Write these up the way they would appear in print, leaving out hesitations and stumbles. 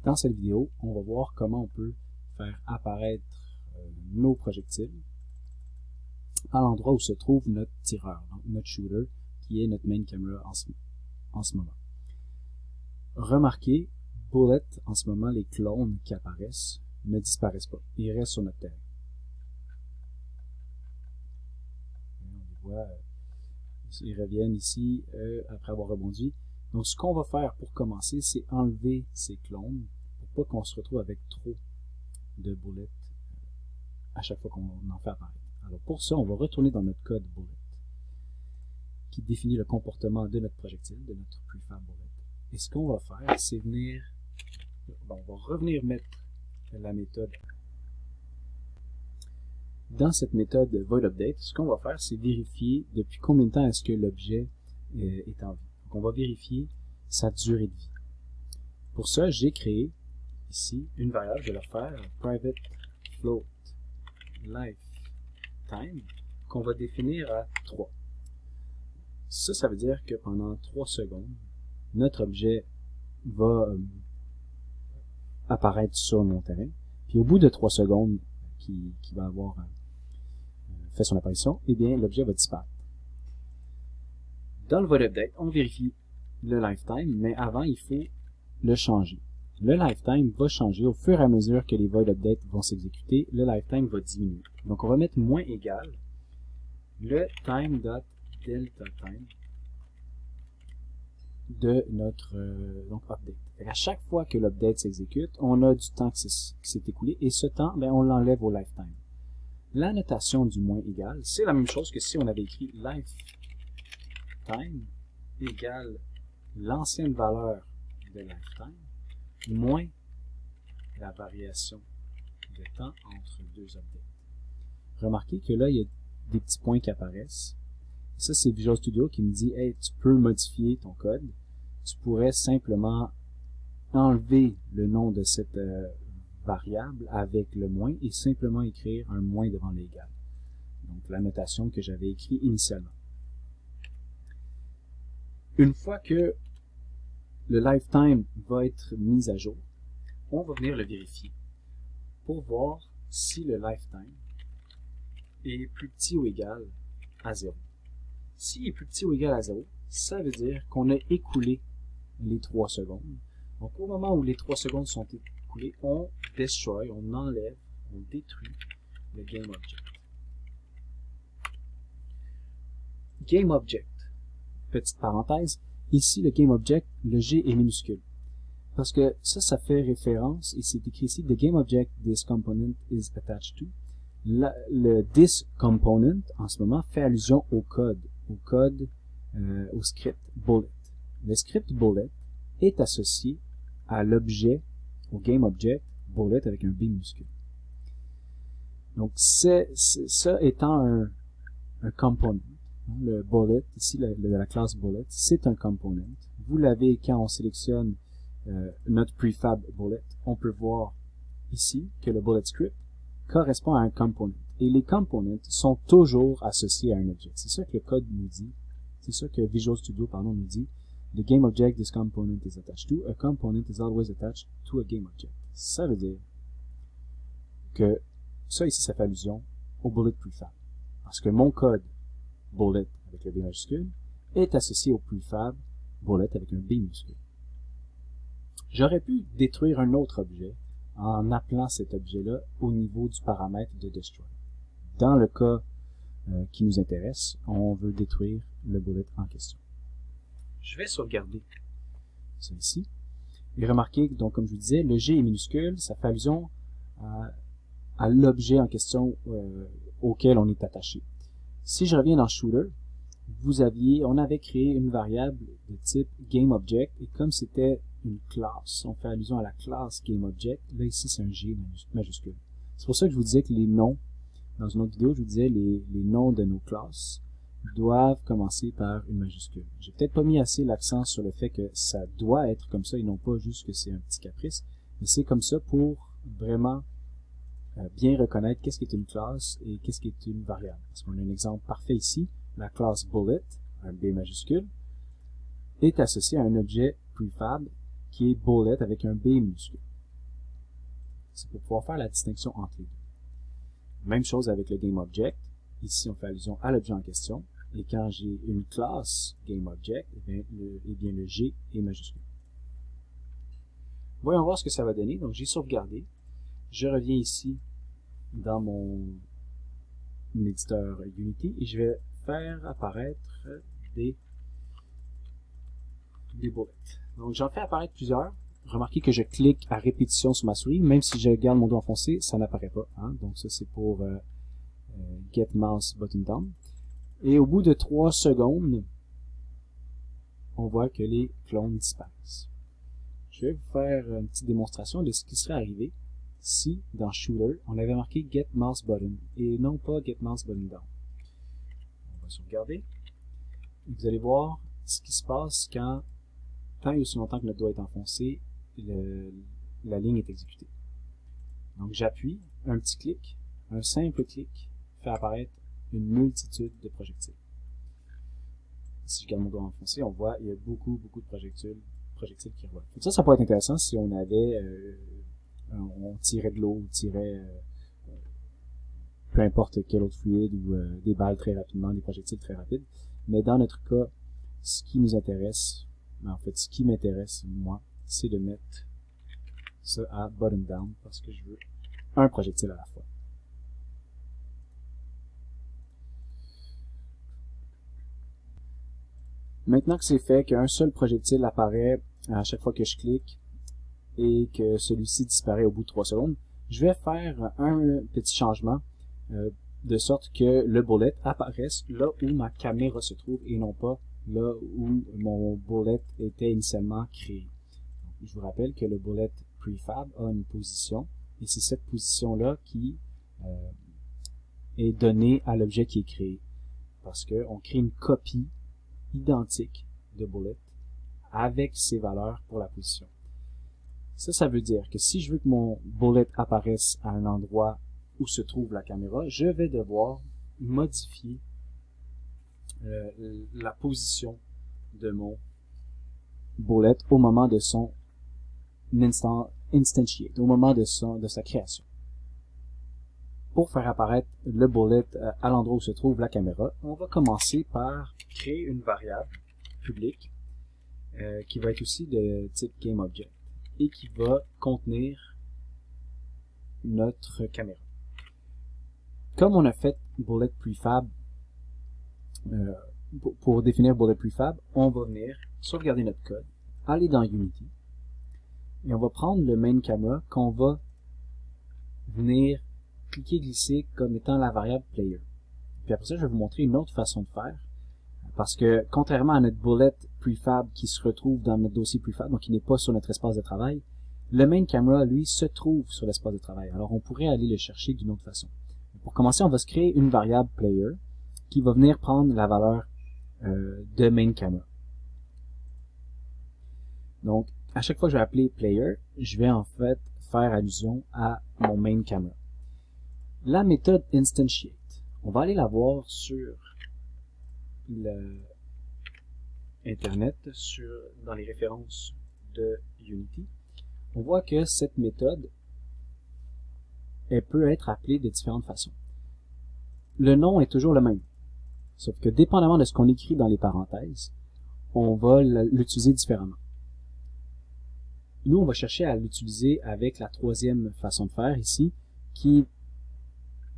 Dans cette vidéo, on va voir comment on peut faire apparaître nos projectiles à l'endroit où se trouve notre tireur, donc notre shooter, qui est notre main camera en ce moment. Remarquez, Bullet, en ce moment, les clones qui apparaissent ne disparaissent pas. Ils restent sur notre terrain. On les voit, ils reviennent ici après avoir rebondi. Donc, ce qu'on va faire pour commencer, c'est enlever ces clones pour pas qu'on se retrouve avec trop de bullets à chaque fois qu'on en fait apparaître. Alors, pour ça, on va retourner dans notre code bullet qui définit le comportement de notre projectile, de notre prefab bullet. Et ce qu'on va faire, c'est on va revenir mettre la méthode. Dans cette méthode voidUpdate, ce qu'on va faire, c'est vérifier depuis combien de temps est-ce que l'objet est en vie. Donc, on va vérifier sa durée de vie. Pour ça, j'ai créé ici une variable, je vais la faire private float lifetime qu'on va définir à 3. Ça veut dire que pendant 3 secondes, notre objet va apparaître sur mon terrain. Puis au bout de 3 secondes qui va avoir fait son apparition, eh bien l'objet va disparaître. Dans le voidUpdate, on vérifie le lifetime, mais avant, il faut le changer. Le lifetime va changer au fur et à mesure que les voidUpdates vont s'exécuter. Le lifetime va diminuer. Donc, on va mettre moins égal le time.deltaTime de notre update. À chaque fois que l'update s'exécute, on a du temps qui s'est écoulé et ce temps, on l'enlève au lifetime. La notation du moins égal, c'est la même chose que si on avait écrit lifetime égale l'ancienne valeur de lifetime moins la variation de temps entre deux updates. Remarquez que là, il y a des petits points qui apparaissent. Ça, c'est Visual Studio qui me dit « Hey, tu peux modifier ton code. Tu pourrais simplement enlever le nom de cette variable avec le moins et simplement écrire un moins devant l'égal. » Donc, la notation que j'avais écrite initialement. Une fois que le lifetime va être mis à jour, on va venir le vérifier pour voir si le lifetime est plus petit ou égal à 0. S'il est plus petit ou égal à 0, ça veut dire qu'on a écoulé les 3 secondes. Donc, au moment où les 3 secondes sont écoulées, on destroy, on enlève, on détruit le GameObject. GameObject, petite parenthèse, ici le GameObject, le G est minuscule. Parce que ça fait référence, et c'est écrit ici, the GameObject this component is attached to. Le this component, en ce moment, fait allusion au script bullet. Le script bullet est associé à l'objet, au GameObject bullet avec un B minuscule. Donc, ça étant un component, le bullet, ici, de la classe bullet, c'est un component. Vous l'avez quand on sélectionne notre prefab bullet, on peut voir ici que le bullet script correspond à un component. Et les components sont toujours associés à un objet. C'est ça que le code nous dit. C'est ça que Visual Studio, nous dit. The GameObject this component is attached to. A component is always attached to a GameObject. Ça veut dire que ça ici, ça fait allusion au bullet prefab. Parce que mon code bullet avec le B majuscule est associé au prefab bullet avec un B minuscule. J'aurais pu détruire un autre objet en appelant cet objet-là au niveau du paramètre de destroy. Dans le cas qui nous intéresse, on veut détruire le bullet en question. Je vais sauvegarder ça ici. Et remarquez, donc, comme je vous disais, le G est minuscule, ça fait allusion à l'objet en question auquel on est attaché. Si je reviens dans Shooter, on avait créé une variable de type GameObject, et comme c'était une classe, on fait allusion à la classe GameObject, là ici c'est un G majuscule. C'est pour ça que je vous disais que les noms, dans une autre vidéo, je vous disais les noms de nos classes doivent commencer par une majuscule. J'ai peut-être pas mis assez l'accent sur le fait que ça doit être comme ça et non pas juste que c'est un petit caprice, mais c'est comme ça pour vraiment bien reconnaître qu'est-ce qui est une classe et qu'est-ce qui est une variable. Parce qu'on a un exemple parfait ici, la classe bullet, un B majuscule, est associée à un objet prefab qui est bullet avec un B minuscule. c'est pour pouvoir faire la distinction entre les deux. Même chose avec le GameObject. Ici, on fait allusion à l'objet en question. Et quand j'ai une classe GameObject, eh bien le G est majuscule. Voyons voir ce que ça va donner. Donc, j'ai sauvegardé. Je reviens ici dans mon éditeur Unity et je vais faire apparaître des bullets. Donc, j'en fais apparaître plusieurs. Remarquez que je clique à répétition sur ma souris. Même si je garde mon doigt enfoncé, ça n'apparaît pas. Hein? Donc, ça, c'est pour Get Mouse Button Down. Et au bout de 3 secondes, on voit que les clones disparaissent. Je vais vous faire une petite démonstration de ce qui serait arrivé si, dans Shooter, on avait marqué Get Mouse Button et non pas Get Mouse Button Down. On va sauvegarder. Vous allez voir ce qui se passe quand, tant et aussi longtemps que notre doigt est enfoncé, la ligne est exécutée. Donc j'appuie, un petit clic, un simple clic fait apparaître une multitude de projectiles. Si je garde mon doigt enfoncé, on voit il y a beaucoup de projectiles qui revolent. Ça pourrait être intéressant si on avait on tirait de l'eau, ou tirait peu importe quel autre fluide ou des balles très rapidement, des projectiles très rapides. Mais dans notre cas, ce qui nous intéresse, en fait ce qui m'intéresse moi, c'est de mettre ça à button down parce que je veux un projectile à la fois. Maintenant que c'est fait, qu'un seul projectile apparaît à chaque fois que je clique et que celui-ci disparaît au bout de 3 secondes, je vais faire un petit changement de sorte que le bullet apparaisse là où ma caméra se trouve et non pas là où mon bullet était initialement créé. Donc, je vous rappelle que le bullet prefab a une position et c'est cette position-là qui est donnée à l'objet qui est créé parce qu'on crée une copie identique de bullet avec ses valeurs pour la position. Ça veut dire que si je veux que mon bullet apparaisse à un endroit où se trouve la caméra, je vais devoir modifier la position de mon bullet au moment de son instantiate, au moment de sa création. Pour faire apparaître le bullet à l'endroit où se trouve la caméra, on va commencer par créer une variable publique qui va être aussi de type GameObject et qui va contenir notre caméra. Comme on a fait bullet prefab, pour définir bullet prefab, on va venir sauvegarder notre code, aller dans Unity, et on va prendre le main camera qu'on va venir cliquer glisser comme étant la variable player. Puis après ça, je vais vous montrer une autre façon de faire, parce que contrairement à notre bullet prefab qui se retrouve dans notre dossier prefab, donc qui n'est pas sur notre espace de travail, le main camera, lui, se trouve sur l'espace de travail. Alors on pourrait aller le chercher d'une autre façon. Pour commencer, on va se créer une variable player qui va venir prendre la valeur de main camera. Donc, à chaque fois que je vais appeler player, je vais en fait faire allusion à mon main camera. La méthode instantiate, on va aller la voir sur le Internet, dans les références de Unity. On voit que cette méthode, elle peut être appelée de différentes façons. Le nom est toujours le même, sauf que dépendamment de ce qu'on écrit dans les parenthèses, on va l'utiliser différemment. Nous, on va chercher à l'utiliser avec la troisième façon de faire ici, qui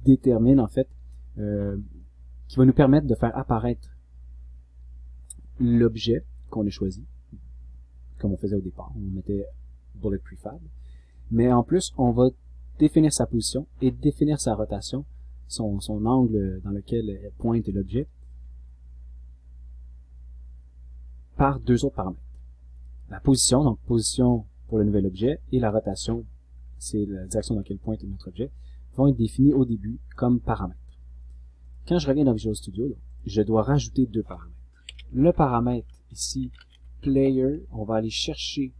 détermine en fait, qui va nous permettre de faire apparaître l'objet qu'on a choisi, comme on faisait au départ. On mettait bullet prefab, mais en plus, on va définir sa position et définir sa rotation, son angle dans lequel pointe l'objet, par deux autres paramètres. La position, donc position pour le nouvel objet, et la rotation, c'est la direction dans laquelle pointe notre objet, vont être définis au début comme paramètres. Quand je reviens dans Visual Studio, je dois rajouter deux paramètres. Le paramètre ici, player, on va aller chercher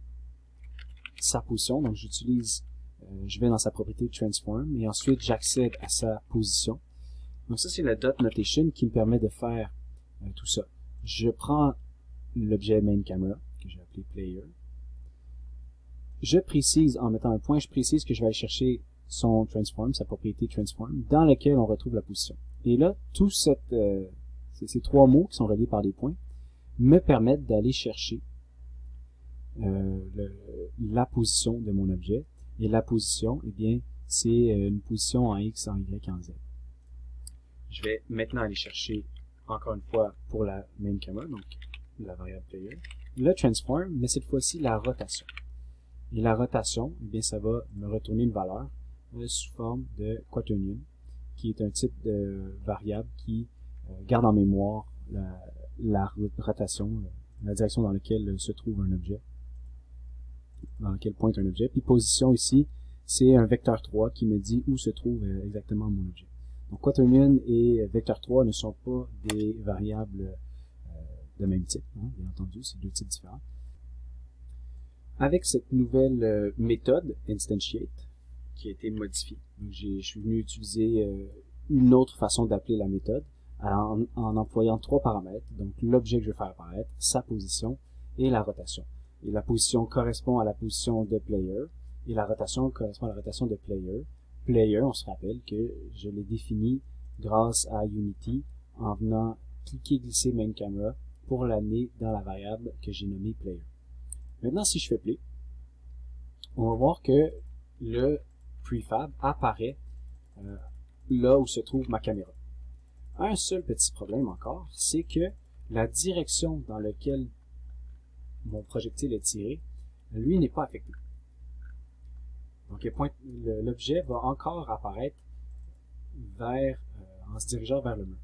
sa position, donc j'utilise, je vais dans sa propriété transform, et ensuite j'accède à sa position. Donc ça c'est la dot notation qui me permet de faire tout ça. Je prends l'objet main camera, que j'ai appelé player, je précise, en mettant un point, je précise que je vais aller chercher son transform, sa propriété transform, dans lequel on retrouve la position. Et là, tous ces trois mots qui sont reliés par des points me permettent d'aller chercher la position de mon objet. Et la position, eh bien, c'est une position en X, en Y, en Z. Je vais maintenant aller chercher, encore une fois, pour la main camera, donc la variable player, le transform, mais cette fois-ci la rotation. Et la rotation, eh bien, ça va me retourner une valeur sous forme de quaternion, qui est un type de variable qui garde en mémoire la rotation, la direction dans laquelle se trouve un objet, dans laquelle pointe un objet. Puis position ici, c'est un vecteur 3 qui me dit où se trouve exactement mon objet. Donc quaternion et vecteur 3 ne sont pas des variables de même type, hein, bien entendu, c'est deux types différents. Avec cette nouvelle méthode instantiate qui a été modifiée, donc je suis venu utiliser une autre façon d'appeler la méthode en employant trois paramètres, donc l'objet que je vais faire apparaître, sa position et la rotation. Et la position correspond à la position de player et la rotation correspond à la rotation de player. Player, on se rappelle que je l'ai défini grâce à Unity en venant cliquer, glisser main camera pour l'amener dans la variable que j'ai nommée player. Maintenant, si je fais play, on va voir que le prefab apparaît là où se trouve ma caméra. Un seul petit problème encore, c'est que la direction dans laquelle mon projectile est tiré, lui, n'est pas affecté. Donc, l'objet va encore apparaître en se dirigeant vers le mur.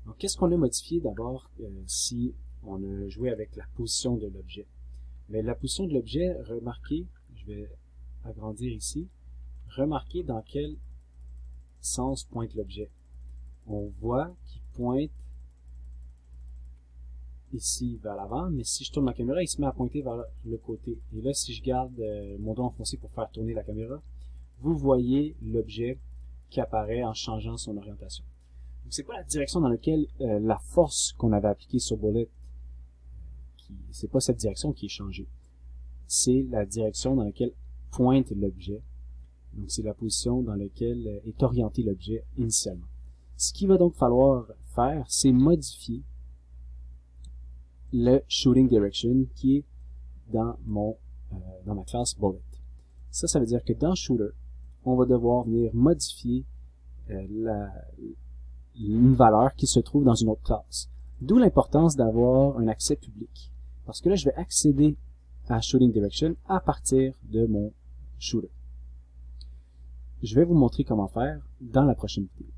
Donc, qu'est-ce qu'on a modifié d'abord si on a joué avec la position de l'objet? Mais la position de l'objet, remarquez, je vais agrandir ici, remarquez dans quel sens pointe l'objet. On voit qu'il pointe ici vers l'avant, mais si je tourne ma caméra, il se met à pointer vers le côté. Et là, si je garde mon doigt enfoncé pour faire tourner la caméra, vous voyez l'objet qui apparaît en changeant son orientation. Donc, c'est pas la direction dans laquelle la force qu'on avait appliquée sur Bullet, c'est pas cette direction qui est changée. C'est la direction dans laquelle pointe l'objet. Donc, c'est la position dans laquelle est orienté l'objet initialement. Ce qu'il va donc falloir faire, c'est modifier le shooting direction qui est dans ma classe Bullet. Ça veut dire que dans Shooter, on va devoir venir modifier une valeur qui se trouve dans une autre classe. D'où l'importance d'avoir un accès public. Parce que là, je vais accéder à Shooting Direction à partir de mon shooter. Je vais vous montrer comment faire dans la prochaine vidéo.